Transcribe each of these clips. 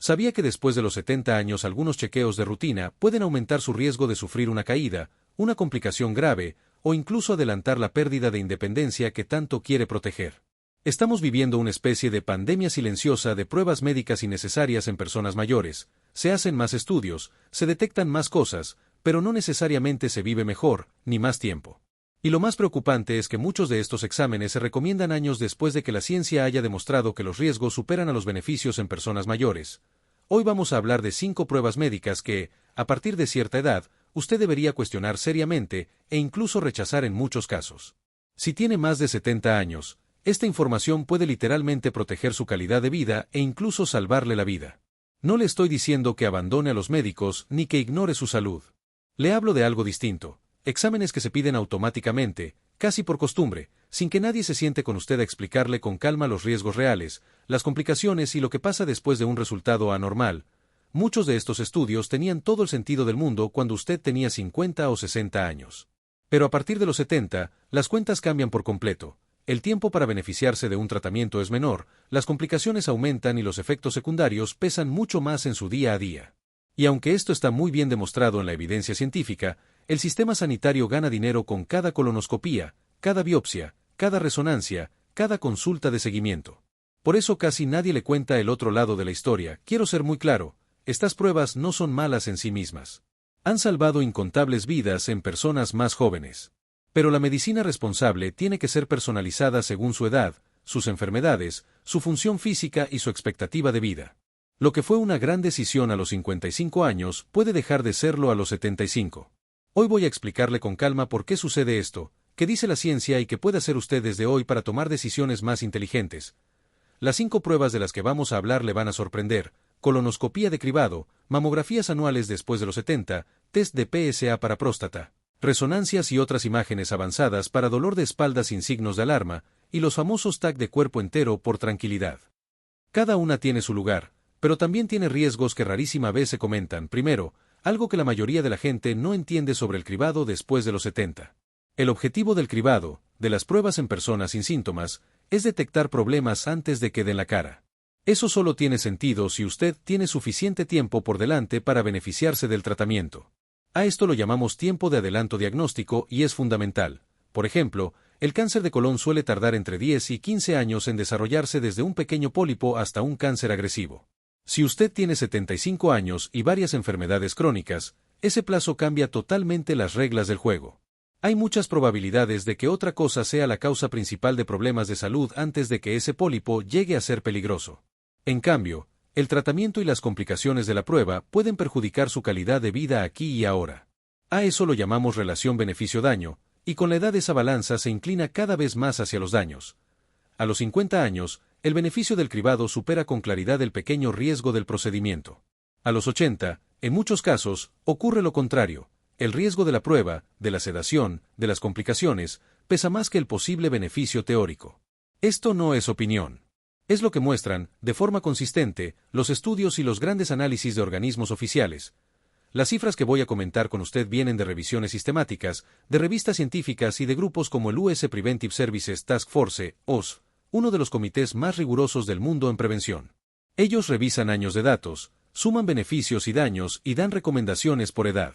¿Sabía que después de los 70 años algunos chequeos de rutina pueden aumentar su riesgo de sufrir una caída, una complicación grave, o incluso adelantar la pérdida de independencia que tanto quiere proteger? Estamos viviendo una especie de pandemia silenciosa de pruebas médicas innecesarias en personas mayores. Se hacen más estudios, se detectan más cosas, pero no necesariamente se vive mejor, ni más tiempo. Y lo más preocupante es que muchos de estos exámenes se recomiendan años después de que la ciencia haya demostrado que los riesgos superan a los beneficios en personas mayores. Hoy vamos a hablar de 5 pruebas médicas que, a partir de cierta edad, usted debería cuestionar seriamente e incluso rechazar en muchos casos. Si tiene más de 70 años, esta información puede literalmente proteger su calidad de vida e incluso salvarle la vida. No le estoy diciendo que abandone a los médicos ni que ignore su salud. Le hablo de algo distinto. Exámenes que se piden automáticamente, casi por costumbre, sin que nadie se siente con usted a explicarle con calma los riesgos reales, las complicaciones y lo que pasa después de un resultado anormal. Muchos de estos estudios tenían todo el sentido del mundo cuando usted tenía 50 o 60 años. Pero a partir de los 70, las cuentas cambian por completo. El tiempo para beneficiarse de un tratamiento es menor, las complicaciones aumentan y los efectos secundarios pesan mucho más en su día a día. Y aunque esto está muy bien demostrado en la evidencia científica, el sistema sanitario gana dinero con cada colonoscopía, cada biopsia, cada resonancia, cada consulta de seguimiento. Por eso casi nadie le cuenta el otro lado de la historia. Quiero ser muy claro, estas pruebas no son malas en sí mismas. Han salvado incontables vidas en personas más jóvenes. Pero la medicina responsable tiene que ser personalizada según su edad, sus enfermedades, su función física y su expectativa de vida. Lo que fue una gran decisión a los 55 años puede dejar de serlo a los 75. Hoy voy a explicarle con calma por qué sucede esto, qué dice la ciencia y qué puede hacer usted desde hoy para tomar decisiones más inteligentes. Las 5 pruebas de las que vamos a hablar le van a sorprender: colonoscopía de cribado, mamografías anuales después de los 70, test de PSA para próstata, resonancias y otras imágenes avanzadas para dolor de espalda sin signos de alarma, y los famosos TAC de cuerpo entero por tranquilidad. Cada una tiene su lugar, pero también tiene riesgos que rarísima vez se comentan. Primero, algo que la mayoría de la gente no entiende sobre el cribado después de los 70. El objetivo del cribado, de las pruebas en personas sin síntomas, es detectar problemas antes de que den la cara. Eso solo tiene sentido si usted tiene suficiente tiempo por delante para beneficiarse del tratamiento. A esto lo llamamos tiempo de adelanto diagnóstico y es fundamental. Por ejemplo, el cáncer de colon suele tardar entre 10 y 15 años en desarrollarse desde un pequeño pólipo hasta un cáncer agresivo. Si usted tiene 75 años y varias enfermedades crónicas, ese plazo cambia totalmente las reglas del juego. Hay muchas probabilidades de que otra cosa sea la causa principal de problemas de salud antes de que ese pólipo llegue a ser peligroso. En cambio, el tratamiento y las complicaciones de la prueba pueden perjudicar su calidad de vida aquí y ahora. A eso lo llamamos relación beneficio-daño, y con la edad esa balanza se inclina cada vez más hacia los daños. A los 50 años, el beneficio del cribado supera con claridad el pequeño riesgo del procedimiento. A los 80, en muchos casos, ocurre lo contrario. El riesgo de la prueba, de la sedación, de las complicaciones, pesa más que el posible beneficio teórico. Esto no es opinión. Es lo que muestran, de forma consistente, los estudios y los grandes análisis de organismos oficiales. Las cifras que voy a comentar con usted vienen de revisiones sistemáticas, de revistas científicas y de grupos como el US Preventive Services Task Force, OSF, uno de los comités más rigurosos del mundo en prevención. Ellos revisan años de datos, suman beneficios y daños y dan recomendaciones por edad.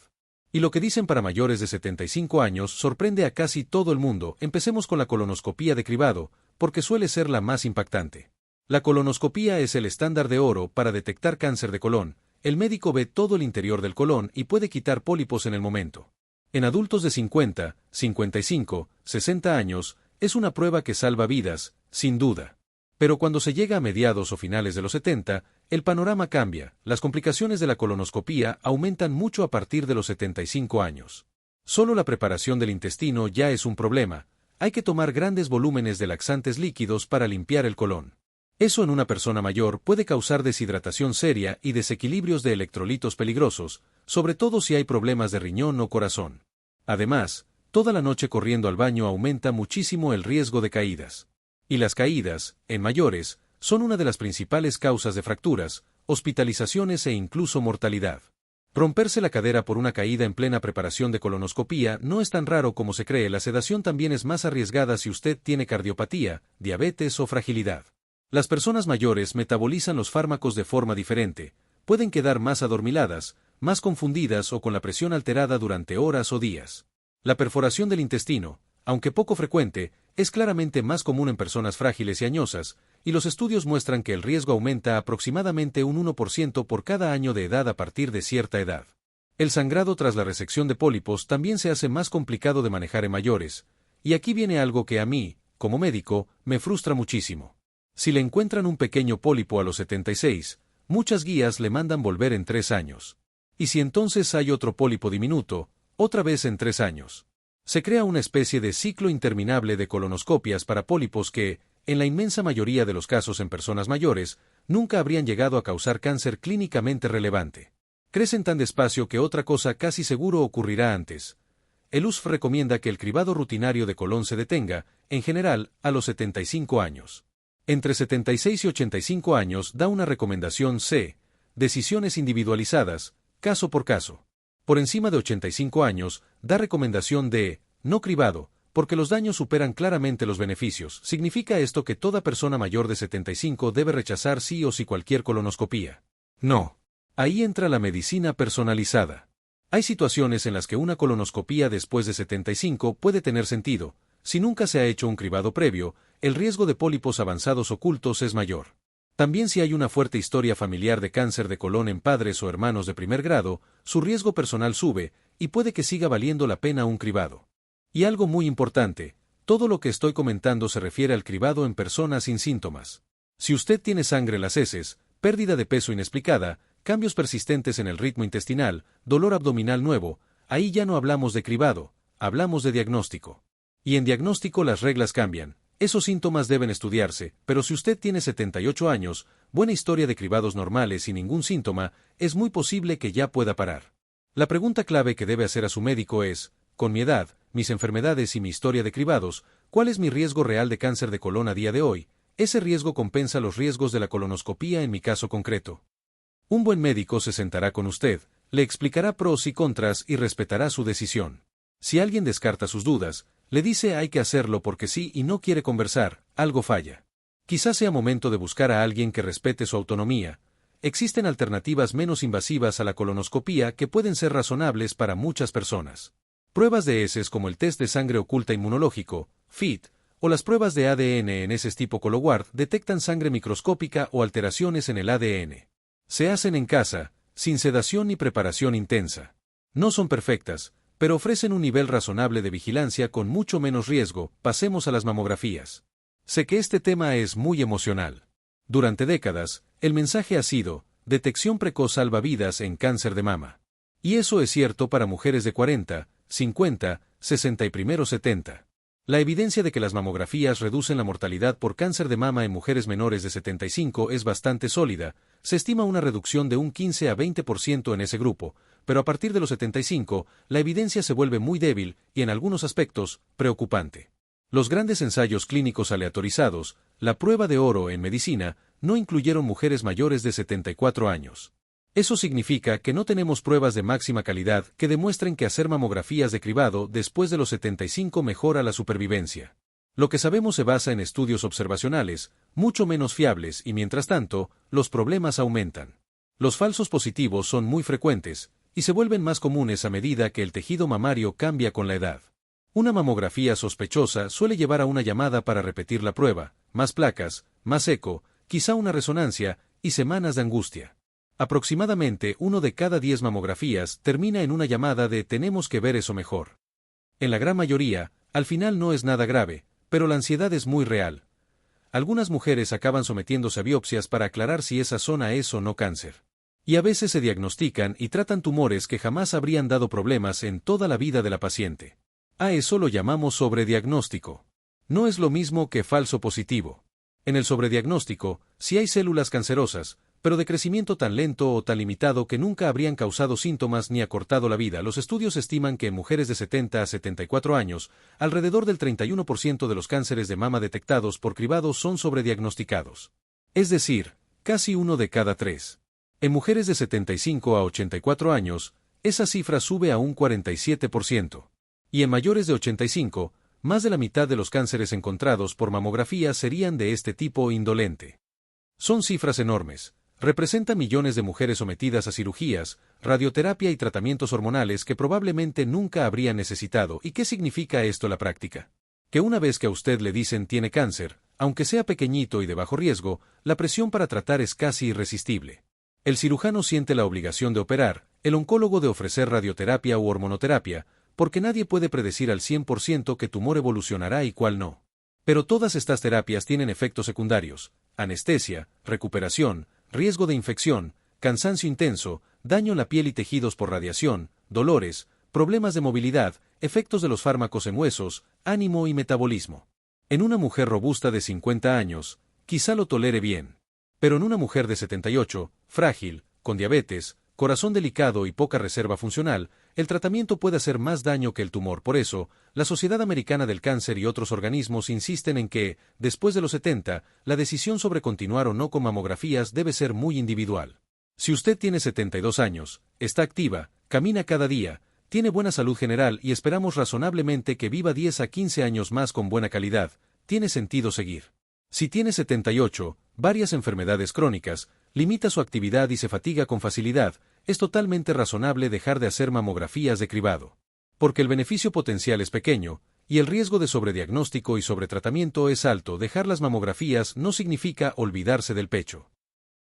Y lo que dicen para mayores de 75 años sorprende a casi todo el mundo. Empecemos con la colonoscopía de cribado, porque suele ser la más impactante. La colonoscopía es el estándar de oro para detectar cáncer de colon. El médico ve todo el interior del colon y puede quitar pólipos en el momento. En adultos de 50, 55, 60 años, es una prueba que salva vidas, sin duda. Pero cuando se llega a mediados o finales de los 70, el panorama cambia. Las complicaciones de la colonoscopía aumentan mucho a partir de los 75 años. Solo la preparación del intestino ya es un problema. Hay que tomar grandes volúmenes de laxantes líquidos para limpiar el colon. Eso en una persona mayor puede causar deshidratación seria y desequilibrios de electrolitos peligrosos, sobre todo si hay problemas de riñón o corazón. Además, toda la noche corriendo al baño aumenta muchísimo el riesgo de caídas. Y las caídas, en mayores, son una de las principales causas de fracturas, hospitalizaciones e incluso mortalidad. Romperse la cadera por una caída en plena preparación de colonoscopía no es tan raro como se cree. La sedación también es más arriesgada si usted tiene cardiopatía, diabetes o fragilidad. Las personas mayores metabolizan los fármacos de forma diferente, pueden quedar más adormiladas, más confundidas o con la presión alterada durante horas o días. La perforación del intestino, aunque poco frecuente, es claramente más común en personas frágiles y añosas, y los estudios muestran que el riesgo aumenta aproximadamente un 1% por cada año de edad a partir de cierta edad. El sangrado tras la resección de pólipos también se hace más complicado de manejar en mayores, y aquí viene algo que a mí, como médico, me frustra muchísimo. Si le encuentran un pequeño pólipo a los 76, muchas guías le mandan volver en 3 años. Y si entonces hay otro pólipo diminuto, otra vez en 3 años. Se crea una especie de ciclo interminable de colonoscopias para pólipos que, en la inmensa mayoría de los casos en personas mayores, nunca habrían llegado a causar cáncer clínicamente relevante. Crecen tan despacio que otra cosa casi seguro ocurrirá antes. El USF recomienda que el cribado rutinario de colon se detenga, en general, a los 75 años. Entre 76 y 85 años da una recomendación C, decisiones individualizadas, caso por caso. Por encima de 85 años, da recomendación D, no cribado, porque los daños superan claramente los beneficios. ¿Significa esto que toda persona mayor de 75 debe rechazar sí o sí cualquier colonoscopía? No. Ahí entra la medicina personalizada. Hay situaciones en las que una colonoscopía después de 75 puede tener sentido. Si nunca se ha hecho un cribado previo, el riesgo de pólipos avanzados ocultos es mayor. También si hay una fuerte historia familiar de cáncer de colon en padres o hermanos de primer grado, su riesgo personal sube, y puede que siga valiendo la pena un cribado. Y algo muy importante, todo lo que estoy comentando se refiere al cribado en personas sin síntomas. Si usted tiene sangre en las heces, pérdida de peso inexplicada, cambios persistentes en el ritmo intestinal, dolor abdominal nuevo, ahí ya no hablamos de cribado, hablamos de diagnóstico. Y en diagnóstico las reglas cambian. Esos síntomas deben estudiarse, pero si usted tiene 78 años, buena historia de cribados normales y ningún síntoma, es muy posible que ya pueda parar. La pregunta clave que debe hacer a su médico es, con mi edad, mis enfermedades y mi historia de cribados, ¿cuál es mi riesgo real de cáncer de colon a día de hoy? ¿Ese riesgo compensa los riesgos de la colonoscopía en mi caso concreto? Un buen médico se sentará con usted, le explicará pros y contras y respetará su decisión. Si alguien descarta sus dudas, le dice hay que hacerlo porque sí y no quiere conversar, algo falla. Quizás sea momento de buscar a alguien que respete su autonomía. Existen alternativas menos invasivas a la colonoscopía que pueden ser razonables para muchas personas. Pruebas de heces como el test de sangre oculta inmunológico, FIT, o las pruebas de ADN en heces tipo Cologuard detectan sangre microscópica o alteraciones en el ADN. Se hacen en casa, sin sedación ni preparación intensa. No son perfectas, pero ofrecen un nivel razonable de vigilancia con mucho menos riesgo. Pasemos a las mamografías. Sé que este tema es muy emocional. Durante décadas, el mensaje ha sido, detección precoz salva vidas en cáncer de mama. Y eso es cierto para mujeres de 40, 50, 60 y primero 70. La evidencia de que las mamografías reducen la mortalidad por cáncer de mama en mujeres menores de 75 es bastante sólida, se estima una reducción de un 15 a 20% en ese grupo, pero a partir de los 75, la evidencia se vuelve muy débil y en algunos aspectos, preocupante. Los grandes ensayos clínicos aleatorizados, la prueba de oro en medicina, no incluyeron mujeres mayores de 74 años. Eso significa que no tenemos pruebas de máxima calidad que demuestren que hacer mamografías de cribado después de los 75 mejora la supervivencia. Lo que sabemos se basa en estudios observacionales, mucho menos fiables y mientras tanto, los problemas aumentan. Los falsos positivos son muy frecuentes, y se vuelven más comunes a medida que el tejido mamario cambia con la edad. Una mamografía sospechosa suele llevar a una llamada para repetir la prueba, más placas, más eco, quizá una resonancia, y semanas de angustia. Aproximadamente 1 de cada 10 mamografías termina en una llamada de tenemos que ver eso mejor. En la gran mayoría, al final no es nada grave, pero la ansiedad es muy real. Algunas mujeres acaban sometiéndose a biopsias para aclarar si esa zona es o no cáncer. Y a veces se diagnostican y tratan tumores que jamás habrían dado problemas en toda la vida de la paciente. A eso lo llamamos sobrediagnóstico. No es lo mismo que falso positivo. En el sobrediagnóstico, si hay células cancerosas, pero de crecimiento tan lento o tan limitado que nunca habrían causado síntomas ni acortado la vida. Los estudios estiman que en mujeres de 70 a 74 años, alrededor del 31% de los cánceres de mama detectados por cribado son sobrediagnosticados. Es decir, casi 1 de cada 3. En mujeres de 75 a 84 años, esa cifra sube a un 47%. Y en mayores de 85, más de la mitad de los cánceres encontrados por mamografía serían de este tipo indolente. Son cifras enormes. Representa millones de mujeres sometidas a cirugías, radioterapia y tratamientos hormonales que probablemente nunca habrían necesitado. ¿Y qué significa esto en la práctica? Que una vez que a usted le dicen tiene cáncer, aunque sea pequeñito y de bajo riesgo, la presión para tratar es casi irresistible. El cirujano siente la obligación de operar, el oncólogo de ofrecer radioterapia u hormonoterapia, porque nadie puede predecir al 100% qué tumor evolucionará y cuál no. Pero todas estas terapias tienen efectos secundarios: anestesia, recuperación, riesgo de infección, cansancio intenso, daño en la piel y tejidos por radiación, dolores, problemas de movilidad, efectos de los fármacos en huesos, ánimo y metabolismo. En una mujer robusta de 50 años, quizá lo tolere bien. Pero en una mujer de 78, frágil, con diabetes, corazón delicado y poca reserva funcional, el tratamiento puede hacer más daño que el tumor. Por eso, la Sociedad Americana del Cáncer y otros organismos insisten en que, después de los 70, la decisión sobre continuar o no con mamografías debe ser muy individual. Si usted tiene 72 años, está activa, camina cada día, tiene buena salud general y esperamos razonablemente que viva 10 a 15 años más con buena calidad, tiene sentido seguir. Si tiene 78, varias enfermedades crónicas, limita su actividad y se fatiga con facilidad, es totalmente razonable dejar de hacer mamografías de cribado. Porque el beneficio potencial es pequeño, y el riesgo de sobrediagnóstico y sobretratamiento es alto. Dejar las mamografías no significa olvidarse del pecho.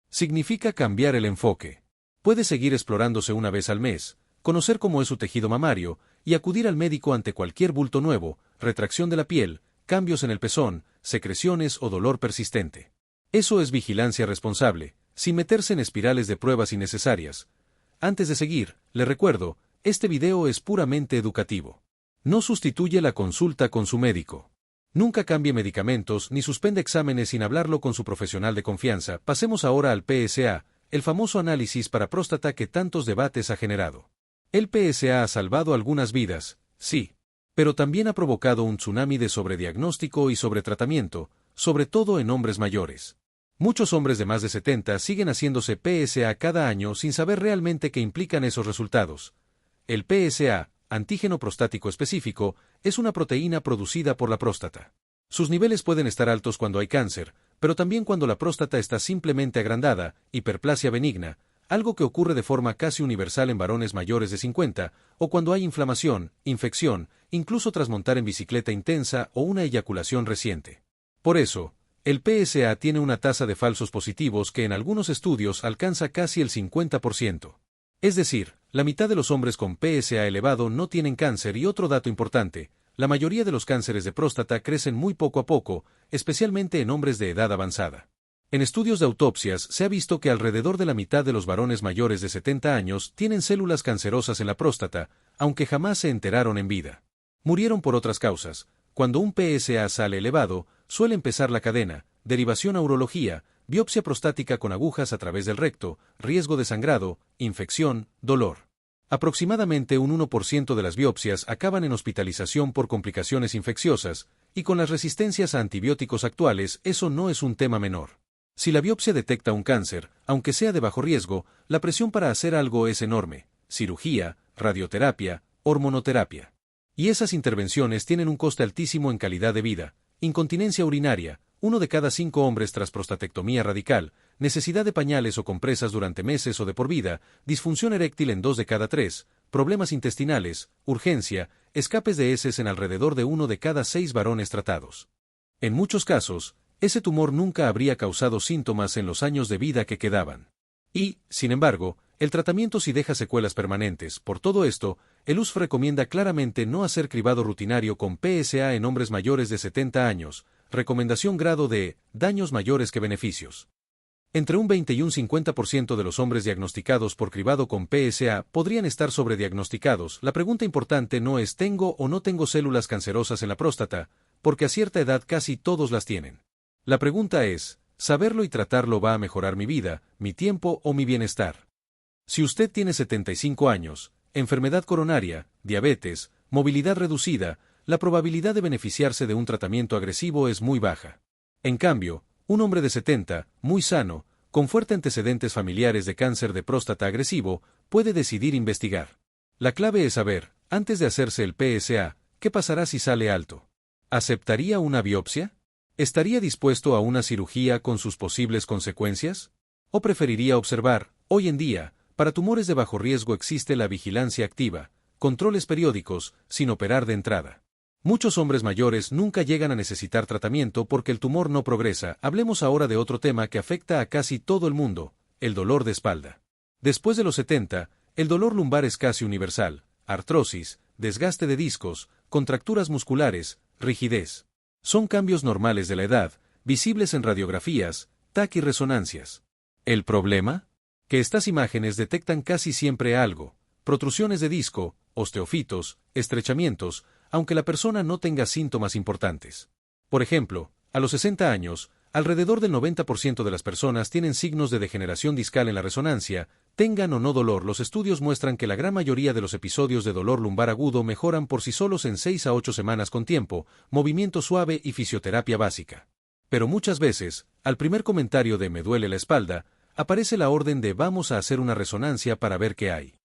Significa cambiar el enfoque. Puede seguir explorándose una vez al mes, conocer cómo es su tejido mamario, y acudir al médico ante cualquier bulto nuevo, retracción de la piel, cambios en el pezón, secreciones o dolor persistente. Eso es vigilancia responsable, sin meterse en espirales de pruebas innecesarias. Antes de seguir, le recuerdo, este video es puramente educativo. No sustituye la consulta con su médico. Nunca cambie medicamentos ni suspende exámenes sin hablarlo con su profesional de confianza. Pasemos ahora al PSA, el famoso análisis para próstata que tantos debates ha generado. El PSA ha salvado algunas vidas, sí, pero también ha provocado un tsunami de sobrediagnóstico y sobretratamiento, sobre todo en hombres mayores. Muchos hombres de más de 70 siguen haciéndose PSA cada año sin saber realmente qué implican esos resultados. El PSA, antígeno prostático específico, es una proteína producida por la próstata. Sus niveles pueden estar altos cuando hay cáncer, pero también cuando la próstata está simplemente agrandada, hiperplasia benigna, algo que ocurre de forma casi universal en varones mayores de 50, o cuando hay inflamación, infección, incluso tras montar en bicicleta intensa o una eyaculación reciente. Por eso, el PSA tiene una tasa de falsos positivos que en algunos estudios alcanza casi el 50%. Es decir, la mitad de los hombres con PSA elevado no tienen cáncer. Y otro dato importante, la mayoría de los cánceres de próstata crecen muy poco a poco, especialmente en hombres de edad avanzada. En estudios de autopsias se ha visto que alrededor de la mitad de los varones mayores de 70 años tienen células cancerosas en la próstata, aunque jamás se enteraron en vida. Murieron por otras causas. Cuando un PSA sale elevado, suele empezar la cadena: derivación a urología, biopsia prostática con agujas a través del recto, riesgo de sangrado, infección, dolor. Aproximadamente un 1% de las biopsias acaban en hospitalización por complicaciones infecciosas, y con las resistencias a antibióticos actuales eso no es un tema menor. Si la biopsia detecta un cáncer, aunque sea de bajo riesgo, la presión para hacer algo es enorme: cirugía, radioterapia, hormonoterapia. Y esas intervenciones tienen un coste altísimo en calidad de vida: incontinencia urinaria, 1 de cada 5 hombres tras prostatectomía radical, necesidad de pañales o compresas durante meses o de por vida, disfunción eréctil en 2 de cada 3, problemas intestinales, urgencia, escapes de heces en alrededor de 1 de cada 6 varones tratados. En muchos casos, ese tumor nunca habría causado síntomas en los años de vida que quedaban. Y, sin embargo, el tratamiento sí deja secuelas permanentes. Por todo esto, el USF recomienda claramente no hacer cribado rutinario con PSA en hombres mayores de 70 años, recomendación grado de daños mayores que beneficios. Entre un 20 y un 50% de los hombres diagnosticados por cribado con PSA podrían estar sobrediagnosticados. La pregunta importante no es ¿tengo o no tengo células cancerosas en la próstata?, porque a cierta edad casi todos las tienen. La pregunta es, ¿saberlo y tratarlo va a mejorar mi vida, mi tiempo o mi bienestar? Si usted tiene 75 años, enfermedad coronaria, diabetes, movilidad reducida, la probabilidad de beneficiarse de un tratamiento agresivo es muy baja. En cambio, un hombre de 70, muy sano, con fuertes antecedentes familiares de cáncer de próstata agresivo, puede decidir investigar. La clave es saber, antes de hacerse el PSA, ¿qué pasará si sale alto? ¿Aceptaría una biopsia? ¿Estaría dispuesto a una cirugía con sus posibles consecuencias? ¿O preferiría observar? Hoy en día, para tumores de bajo riesgo existe la vigilancia activa, controles periódicos, sin operar de entrada. Muchos hombres mayores nunca llegan a necesitar tratamiento porque el tumor no progresa. Hablemos ahora de otro tema que afecta a casi todo el mundo, el dolor de espalda. Después de los 70, el dolor lumbar es casi universal, artrosis, desgaste de discos, contracturas musculares, rigidez. Son cambios normales de la edad, visibles en radiografías, TAC y resonancias. ¿El problema? Que estas imágenes detectan casi siempre algo: protrusiones de disco, osteofitos, estrechamientos, aunque la persona no tenga síntomas importantes. Por ejemplo, a los 60 años, alrededor del 90% de las personas tienen signos de degeneración discal en la resonancia, tengan o no dolor. Los estudios muestran que la gran mayoría de los episodios de dolor lumbar agudo mejoran por sí solos en 6 a 8 semanas con tiempo, movimiento suave y fisioterapia básica. Pero muchas veces, al primer comentario de "me duele la espalda", aparece la orden de "vamos a hacer una resonancia para ver qué hay".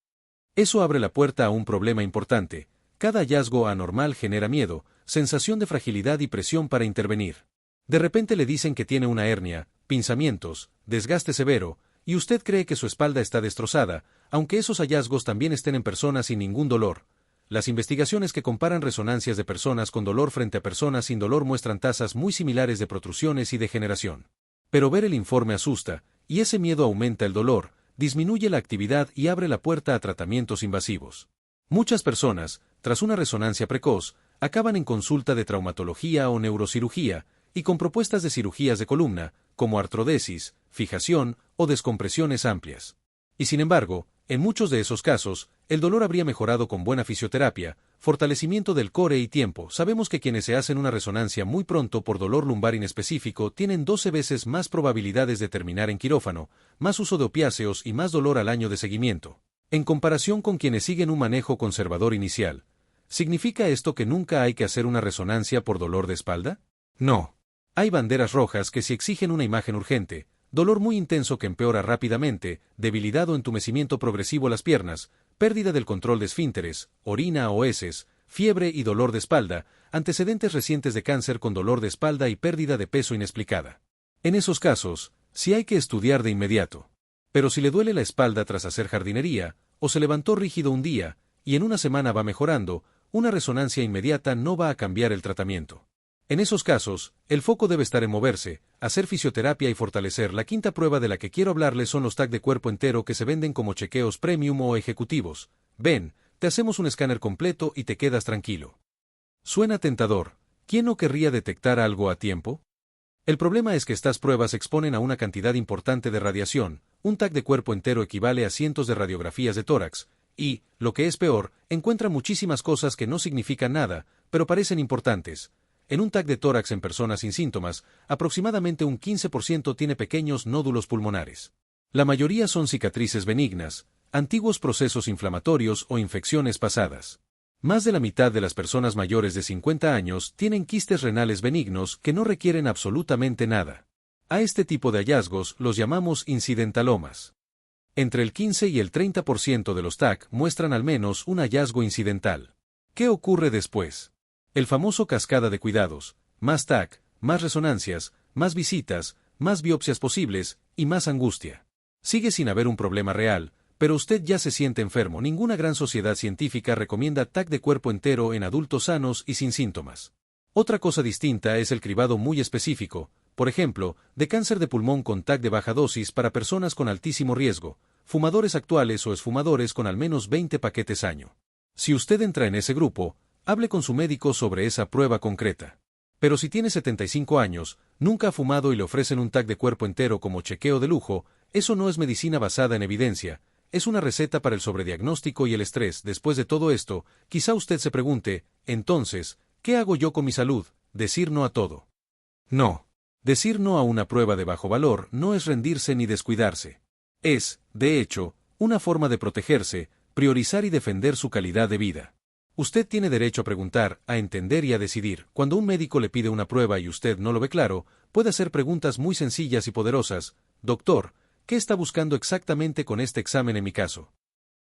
Eso abre la puerta a un problema importante. Cada hallazgo anormal genera miedo, sensación de fragilidad y presión para intervenir. De repente le dicen que tiene una hernia, pinzamientos, desgaste severo, y usted cree que su espalda está destrozada, aunque esos hallazgos también estén en personas sin ningún dolor. Las investigaciones que comparan resonancias de personas con dolor frente a personas sin dolor muestran tasas muy similares de protrusiones y degeneración. Pero ver el informe asusta, y ese miedo aumenta el dolor, disminuye la actividad y abre la puerta a tratamientos invasivos. Muchas personas, tras una resonancia precoz, acaban en consulta de traumatología o neurocirugía, y con propuestas de cirugías de columna, como artrodesis, fijación o descompresiones amplias. Y sin embargo, en muchos de esos casos, el dolor habría mejorado con buena fisioterapia, fortalecimiento del core y tiempo. Sabemos que quienes se hacen una resonancia muy pronto por dolor lumbar inespecífico tienen 12 veces más probabilidades de terminar en quirófano, más uso de opiáceos y más dolor al año de seguimiento, en comparación con quienes siguen un manejo conservador inicial. ¿Significa esto que nunca hay que hacer una resonancia por dolor de espalda? No. Hay banderas rojas que sí exigen una imagen urgente: dolor muy intenso que empeora rápidamente, debilidad o entumecimiento progresivo las piernas, pérdida del control de esfínteres, orina o heces, fiebre y dolor de espalda, antecedentes recientes de cáncer con dolor de espalda y pérdida de peso inexplicada. En esos casos, sí hay que estudiar de inmediato. Pero si le duele la espalda tras hacer jardinería, o se levantó rígido un día, y en una semana va mejorando, una resonancia inmediata no va a cambiar el tratamiento. En esos casos, el foco debe estar en moverse, hacer fisioterapia y fortalecer. La quinta prueba de la que quiero hablarles son los TAC de cuerpo entero que se venden como chequeos premium o ejecutivos. Ven, te hacemos un escáner completo y te quedas tranquilo. Suena tentador. ¿Quién no querría detectar algo a tiempo? El problema es que estas pruebas exponen a una cantidad importante de radiación. Un TAC de cuerpo entero equivale a cientos de radiografías de tórax, y, lo que es peor, encuentra muchísimas cosas que no significan nada, pero parecen importantes. En un TAC de tórax en personas sin síntomas, aproximadamente un 15% tiene pequeños nódulos pulmonares. La mayoría son cicatrices benignas, antiguos procesos inflamatorios o infecciones pasadas. Más de la mitad de las personas mayores de 50 años tienen quistes renales benignos que no requieren absolutamente nada. A este tipo de hallazgos los llamamos incidentalomas. Entre el 15 y el 30% de los TAC muestran al menos un hallazgo incidental. ¿Qué ocurre después? El famoso cascada de cuidados: más TAC, más resonancias, más visitas, más biopsias posibles, y más angustia. Sigue sin haber un problema real, pero usted ya se siente enfermo. Ninguna gran sociedad científica recomienda TAC de cuerpo entero en adultos sanos y sin síntomas. Otra cosa distinta es el cribado muy específico, por ejemplo, de cáncer de pulmón con TAC de baja dosis para personas con altísimo riesgo, fumadores actuales o exfumadores con al menos 20 paquetes año. Si usted entra en ese grupo, hable con su médico sobre esa prueba concreta. Pero si tiene 75 años, nunca ha fumado y le ofrecen un TAC de cuerpo entero como chequeo de lujo, eso no es medicina basada en evidencia, es una receta para el sobrediagnóstico y el estrés. Después de todo esto, quizá usted se pregunte: entonces, ¿qué hago yo con mi salud? Decir no a todo. No. Decir no a una prueba de bajo valor no es rendirse ni descuidarse. Es, de hecho, una forma de protegerse, priorizar y defender su calidad de vida. Usted tiene derecho a preguntar, a entender y a decidir. Cuando un médico le pide una prueba y usted no lo ve claro, puede hacer preguntas muy sencillas y poderosas. Doctor, ¿qué está buscando exactamente con este examen en mi caso?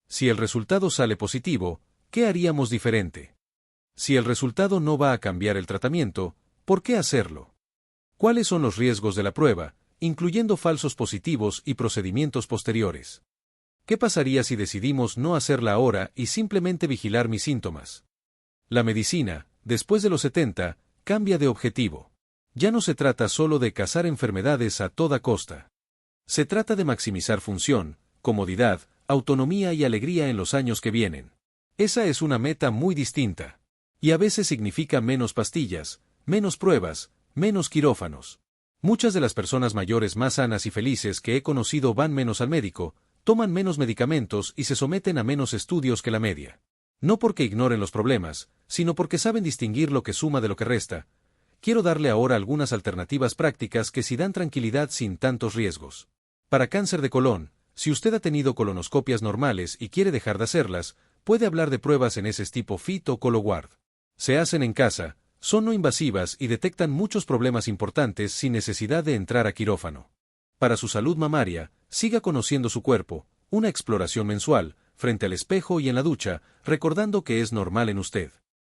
Si el resultado sale positivo, ¿qué haríamos diferente? Si el resultado no va a cambiar el tratamiento, ¿por qué hacerlo? ¿Cuáles son los riesgos de la prueba? incluyendo falsos positivos y procedimientos posteriores. ¿Qué pasaría si decidimos no hacerla ahora y simplemente vigilar mis síntomas? La medicina, después de los 70, cambia de objetivo. Ya no se trata solo de cazar enfermedades a toda costa. Se trata de maximizar función, comodidad, autonomía y alegría en los años que vienen. Esa es una meta muy distinta. Y a veces significa menos pastillas, menos pruebas, menos quirófanos. Muchas de las personas mayores más sanas y felices que he conocido van menos al médico, toman menos medicamentos y se someten a menos estudios que la media. No porque ignoren los problemas, sino porque saben distinguir lo que suma de lo que resta. Quiero darle ahora algunas alternativas prácticas que sí dan tranquilidad sin tantos riesgos. Para cáncer de colon, si usted ha tenido colonoscopias normales y quiere dejar de hacerlas, puede hablar de pruebas en ese tipo FIT o Cologuard. Se hacen en casa, son no invasivas y detectan muchos problemas importantes sin necesidad de entrar a quirófano. Para su salud mamaria, siga conociendo su cuerpo, una exploración mensual, frente al espejo y en la ducha, recordando que es normal en usted.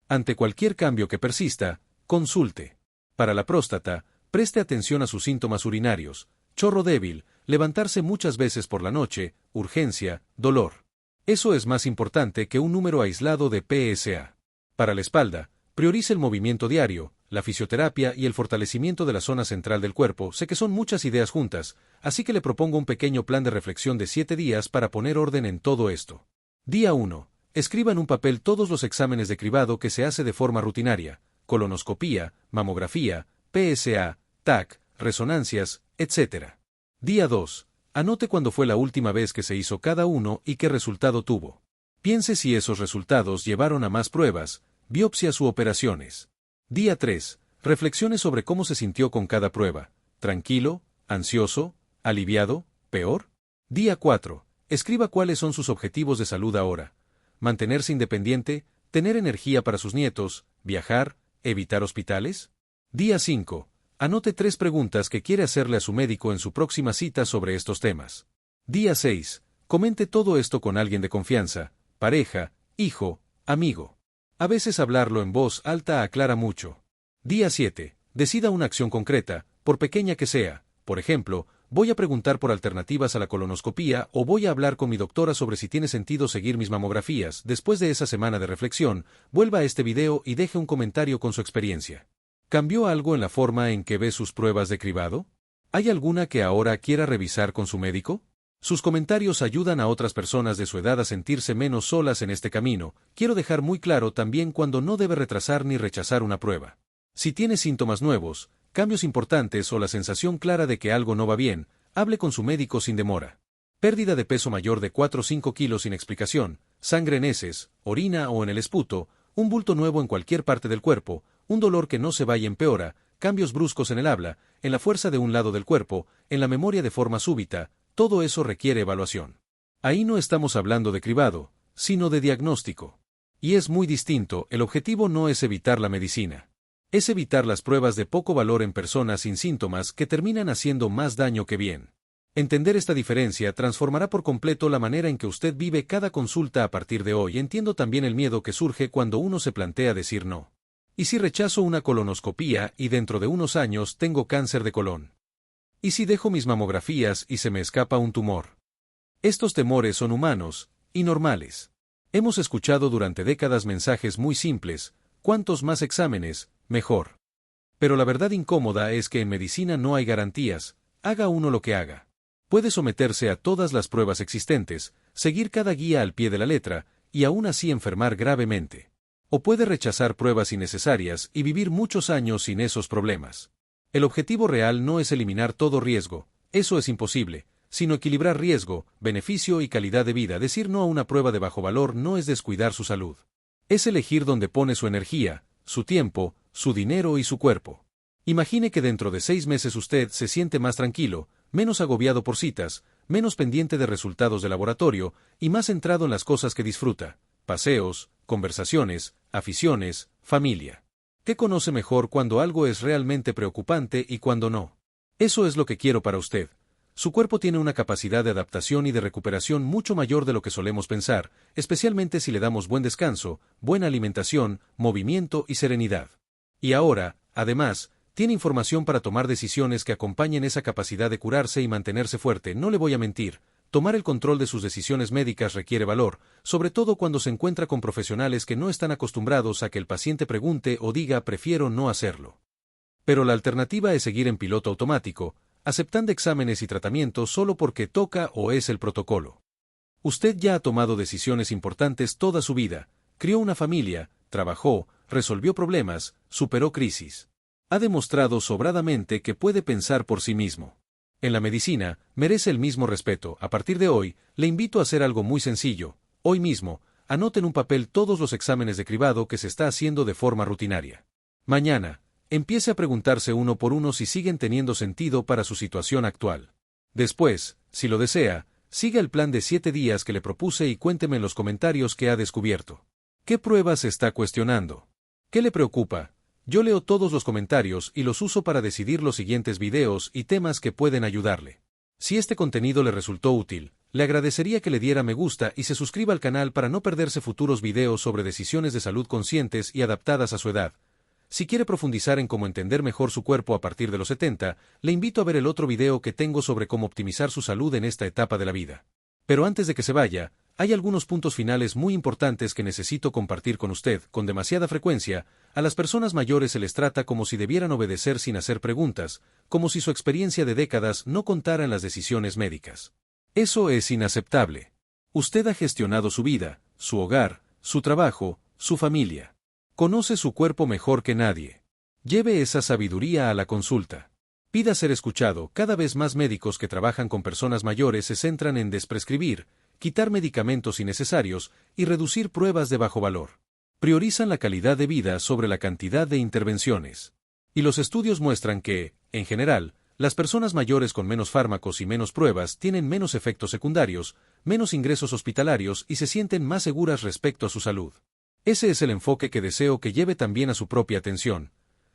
Ante cualquier cambio que persista, consulte. Para la próstata, preste atención a sus síntomas urinarios, chorro débil, levantarse muchas veces por la noche, urgencia, dolor. Eso es más importante que un número aislado de PSA. Para la espalda, priorice el movimiento diario, la fisioterapia y el fortalecimiento de la zona central del cuerpo. Sé que son muchas ideas juntas, así que le propongo un pequeño plan de reflexión de 7 días para poner orden en todo esto. Día 1. Escriba en un papel todos los exámenes de cribado que se hace de forma rutinaria, colonoscopía, mamografía, PSA, TAC, resonancias, etc. Día 2. Anote cuándo fue la última vez que se hizo cada uno y qué resultado tuvo. Piense si esos resultados llevaron a más pruebas, biopsias u operaciones. Día 3. Reflexione sobre cómo se sintió con cada prueba. ¿Tranquilo? ¿Ansioso? ¿Aliviado? ¿Peor? Día 4. Escriba cuáles son sus objetivos de salud ahora. ¿Mantenerse independiente? ¿Tener energía para sus nietos? ¿Viajar? ¿Evitar hospitales? Día 5. Anote 3 preguntas que quiere hacerle a su médico en su próxima cita sobre estos temas. Día 6. Comente todo esto con alguien de confianza, pareja, hijo, amigo. A veces hablarlo en voz alta aclara mucho. Día 7. Decida una acción concreta, por pequeña que sea. Por ejemplo, voy a preguntar por alternativas a la colonoscopía o voy a hablar con mi doctora sobre si tiene sentido seguir mis mamografías. Después de esa semana de reflexión, vuelva a este video y deje un comentario con su experiencia. ¿Cambió algo en la forma en que ve sus pruebas de cribado? ¿Hay alguna que ahora quiera revisar con su médico? Sus comentarios ayudan a otras personas de su edad a sentirse menos solas en este camino. Quiero dejar muy claro también cuando no debe retrasar ni rechazar una prueba. Si tiene síntomas nuevos, cambios importantes o la sensación clara de que algo no va bien, hable con su médico sin demora. Pérdida de peso mayor de 4 o 5 kilos sin explicación, sangre en heces, orina o en el esputo, un bulto nuevo en cualquier parte del cuerpo, un dolor que no se va y empeora, cambios bruscos en el habla, en la fuerza de un lado del cuerpo, en la memoria de forma súbita. Todo eso requiere evaluación. Ahí no estamos hablando de cribado, sino de diagnóstico. Y es muy distinto, el objetivo no es evitar la medicina. Es evitar las pruebas de poco valor en personas sin síntomas que terminan haciendo más daño que bien. Entender esta diferencia transformará por completo la manera en que usted vive cada consulta a partir de hoy. Entiendo también el miedo que surge cuando uno se plantea decir no. ¿Y si rechazo una colonoscopía y dentro de unos años tengo cáncer de colon? ¿Y si dejo mis mamografías y se me escapa un tumor? Estos temores son humanos y normales. Hemos escuchado durante décadas mensajes muy simples: cuantos más exámenes, mejor. Pero la verdad incómoda es que en medicina no hay garantías, haga uno lo que haga. Puede someterse a todas las pruebas existentes, seguir cada guía al pie de la letra, y aún así enfermar gravemente. O puede rechazar pruebas innecesarias y vivir muchos años sin esos problemas. El objetivo real no es eliminar todo riesgo, eso es imposible, sino equilibrar riesgo, beneficio y calidad de vida. Decir no a una prueba de bajo valor no es descuidar su salud. Es elegir dónde pone su energía, su tiempo, su dinero y su cuerpo. Imagine que dentro de 6 meses usted se siente más tranquilo, menos agobiado por citas, menos pendiente de resultados de laboratorio y más centrado en las cosas que disfruta: paseos, conversaciones, aficiones, familia. ¿Qué conoce mejor cuando algo es realmente preocupante y cuando no? Eso es lo que quiero para usted. Su cuerpo tiene una capacidad de adaptación y de recuperación mucho mayor de lo que solemos pensar, especialmente si le damos buen descanso, buena alimentación, movimiento y serenidad. Y ahora, además, tiene información para tomar decisiones que acompañen esa capacidad de curarse y mantenerse fuerte. No le voy a mentir, tomar el control de sus decisiones médicas requiere valor, sobre todo cuando se encuentra con profesionales que no están acostumbrados a que el paciente pregunte o diga prefiero no hacerlo. Pero la alternativa es seguir en piloto automático, aceptando exámenes y tratamientos solo porque toca o es el protocolo. Usted ya ha tomado decisiones importantes toda su vida, crió una familia, trabajó, resolvió problemas, superó crisis. Ha demostrado sobradamente que puede pensar por sí mismo. En la medicina, merece el mismo respeto. A partir de hoy, le invito a hacer algo muy sencillo. Hoy mismo, anote en un papel todos los exámenes de cribado que se está haciendo de forma rutinaria. Mañana, empiece a preguntarse uno por uno si siguen teniendo sentido para su situación actual. Después, si lo desea, siga el plan de 7 días que le propuse y cuénteme en los comentarios qué ha descubierto. ¿Qué pruebas está cuestionando? ¿Qué le preocupa? Yo leo todos los comentarios y los uso para decidir los siguientes videos y temas que pueden ayudarle. Si este contenido le resultó útil, le agradecería que le diera me gusta y se suscriba al canal para no perderse futuros videos sobre decisiones de salud conscientes y adaptadas a su edad. Si quiere profundizar en cómo entender mejor su cuerpo a partir de los 70, le invito a ver el otro video que tengo sobre cómo optimizar su salud en esta etapa de la vida. Pero antes de que se vaya, hay algunos puntos finales muy importantes que necesito compartir con usted. Con demasiada frecuencia, a las personas mayores se les trata como si debieran obedecer sin hacer preguntas, como si su experiencia de décadas no contara en las decisiones médicas. Eso es inaceptable. Usted ha gestionado su vida, su hogar, su trabajo, su familia. Conoce su cuerpo mejor que nadie. Lleve esa sabiduría a la consulta. Pida ser escuchado. Cada vez más médicos que trabajan con personas mayores se centran en desprescribir, quitar medicamentos innecesarios y reducir pruebas de bajo valor. Priorizan la calidad de vida sobre la cantidad de intervenciones. Y los estudios muestran que, en general, las personas mayores con menos fármacos y menos pruebas tienen menos efectos secundarios, menos ingresos hospitalarios y se sienten más seguras respecto a su salud. Ese es el enfoque que deseo que lleve también a su propia atención.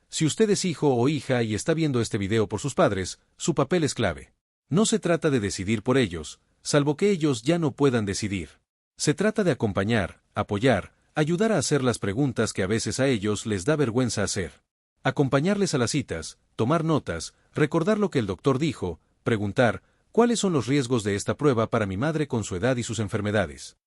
Si usted es hijo o hija y está viendo este video por sus padres, su papel es clave. No se trata de decidir por ellos, salvo que ellos ya no puedan decidir. Se trata de acompañar, apoyar, ayudar a hacer las preguntas que a veces a ellos les da vergüenza hacer. Acompañarles a las citas, tomar notas, recordar lo que el doctor dijo, preguntar, ¿cuáles son los riesgos de esta prueba para mi madre con su edad y sus enfermedades?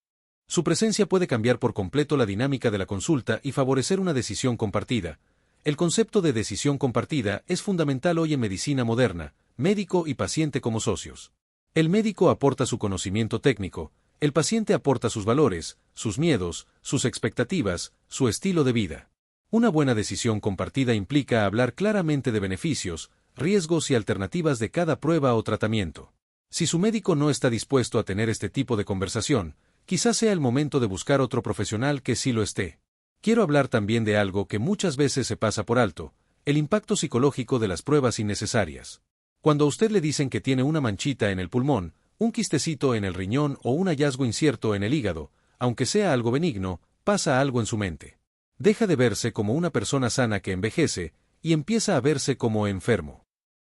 Su presencia puede cambiar por completo la dinámica de la consulta y favorecer una decisión compartida. El concepto de decisión compartida es fundamental hoy en medicina moderna, médico y paciente como socios. El médico aporta su conocimiento técnico, el paciente aporta sus valores, sus miedos, sus expectativas, su estilo de vida. Una buena decisión compartida implica hablar claramente de beneficios, riesgos y alternativas de cada prueba o tratamiento. Si su médico no está dispuesto a tener este tipo de conversación, quizás sea el momento de buscar otro profesional que sí lo esté. Quiero hablar también de algo que muchas veces se pasa por alto, el impacto psicológico de las pruebas innecesarias. Cuando a usted le dicen que tiene una manchita en el pulmón, un quistecito en el riñón o un hallazgo incierto en el hígado, aunque sea algo benigno, pasa algo en su mente. Deja de verse como una persona sana que envejece y empieza a verse como enfermo.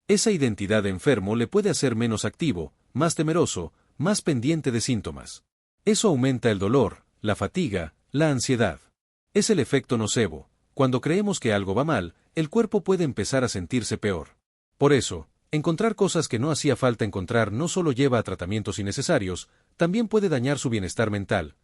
Esa identidad de enfermo le puede hacer menos activo, más temeroso, más pendiente de síntomas. Eso aumenta el dolor, la fatiga, la ansiedad. Es el efecto nocebo. Cuando creemos que algo va mal, el cuerpo puede empezar a sentirse peor. Por eso, encontrar cosas que no hacía falta encontrar no solo lleva a tratamientos innecesarios, también puede dañar su bienestar mental.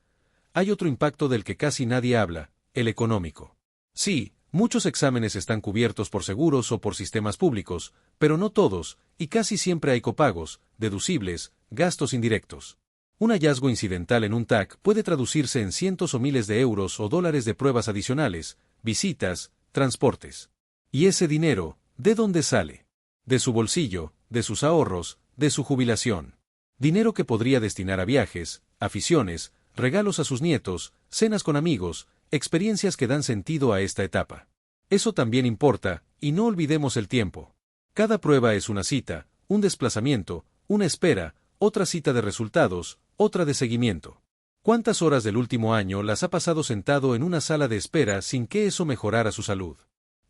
Hay otro impacto del que casi nadie habla, el económico. Sí, muchos exámenes están cubiertos por seguros o por sistemas públicos, pero no todos, y casi siempre hay copagos, deducibles, gastos indirectos. Un hallazgo incidental en un TAC puede traducirse en cientos o miles de euros o dólares de pruebas adicionales, visitas, transportes. ¿Y ese dinero, de dónde sale? De su bolsillo, de sus ahorros, de su jubilación. Dinero que podría destinar a viajes, aficiones, regalos a sus nietos, cenas con amigos, experiencias que dan sentido a esta etapa. Eso también importa, y no olvidemos el tiempo. Cada prueba es una cita, un desplazamiento, una espera, otra cita de resultados, otra de seguimiento. ¿Cuántas horas del último año las ha pasado sentado en una sala de espera sin que eso mejorara su salud?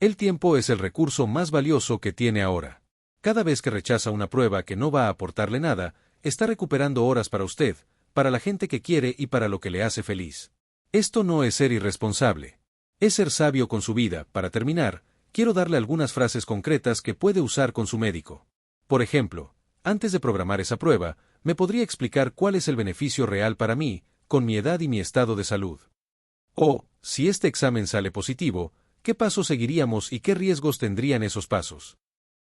El tiempo es el recurso más valioso que tiene ahora. Cada vez que rechaza una prueba que no va a aportarle nada, está recuperando horas para usted, para la gente que quiere y para lo que le hace feliz. Esto no es ser irresponsable. Es ser sabio con su vida. Para terminar, quiero darle algunas frases concretas que puede usar con su médico. Por ejemplo, antes de programar esa prueba, ¿me podría explicar cuál es el beneficio real para mí, con mi edad y mi estado de salud? O, si este examen sale positivo, ¿qué pasos seguiríamos y qué riesgos tendrían esos pasos?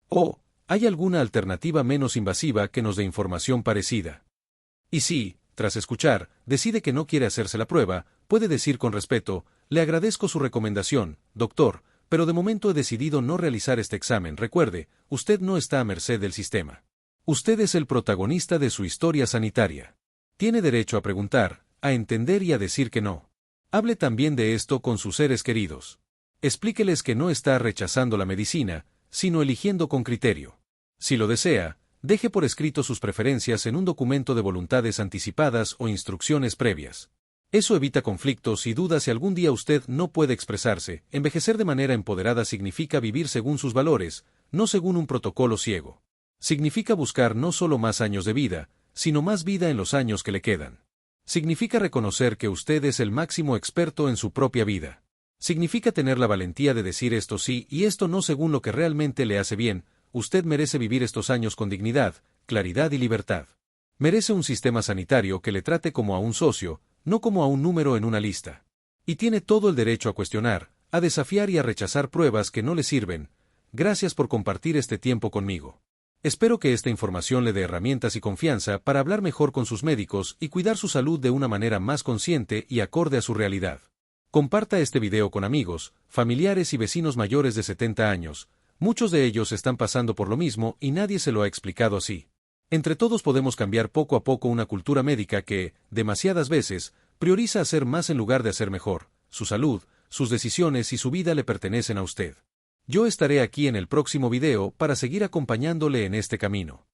O, ¿hay alguna alternativa menos invasiva que nos dé información parecida? Y si, tras escuchar, decide que no quiere hacerse la prueba, puede decir con respeto, le agradezco su recomendación, doctor, pero de momento he decidido no realizar este examen. Recuerde, usted no está a merced del sistema. Usted es el protagonista de su historia sanitaria. Tiene derecho a preguntar, a entender y a decir que no. Hable también de esto con sus seres queridos. Explíqueles que no está rechazando la medicina, sino eligiendo con criterio. Si lo desea, deje por escrito sus preferencias en un documento de voluntades anticipadas o instrucciones previas. Eso evita conflictos y dudas si algún día usted no puede expresarse. Envejecer de manera empoderada significa vivir según sus valores, no según un protocolo ciego. Significa buscar no solo más años de vida, sino más vida en los años que le quedan. Significa reconocer que usted es el máximo experto en su propia vida. Significa tener la valentía de decir esto sí y esto no según lo que realmente le hace bien. Usted merece vivir estos años con dignidad, claridad y libertad. Merece un sistema sanitario que le trate como a un socio, no como a un número en una lista. Y tiene todo el derecho a cuestionar, a desafiar y a rechazar pruebas que no le sirven. Gracias por compartir este tiempo conmigo. Espero que esta información le dé herramientas y confianza para hablar mejor con sus médicos y cuidar su salud de una manera más consciente y acorde a su realidad. Comparta este video con amigos, familiares y vecinos mayores de 70 años. Muchos de ellos están pasando por lo mismo y nadie se lo ha explicado así. Entre todos podemos cambiar poco a poco una cultura médica que, demasiadas veces, prioriza hacer más en lugar de hacer mejor. Su salud, sus decisiones y su vida le pertenecen a usted. Yo estaré aquí en el próximo video para seguir acompañándole en este camino.